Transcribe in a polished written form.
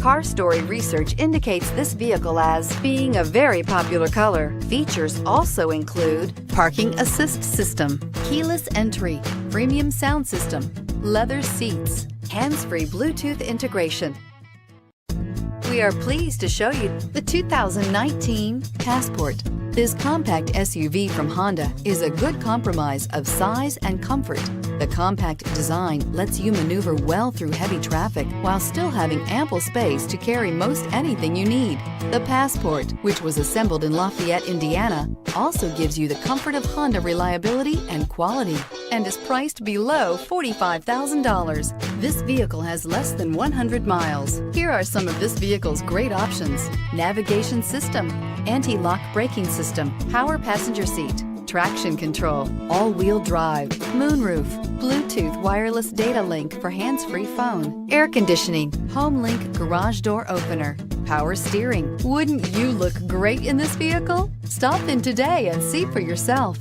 Car Story research indicates this vehicle as being a very popular color. Features also include parking assist system, keyless entry, premium sound system, leather seats, hands-free Bluetooth integration. We are pleased to show you the 2019 Passport. This compact SUV from Honda is a good compromise of size and comfort. The compact design lets you maneuver well through heavy traffic while still having ample space to carry most anything you need. The Passport, which was assembled in Lafayette, Indiana, also gives you the comfort of Honda reliability and quality and is priced below $45,000. This vehicle has less than 100 miles. Here are some of this vehicle's great options: navigation system, anti-lock braking system, power passenger seat, traction control, all-wheel drive, moonroof, Bluetooth wireless data link for hands-free phone, air conditioning, home link garage door opener, power steering. Wouldn't you look great in this vehicle? Stop in today and see for yourself.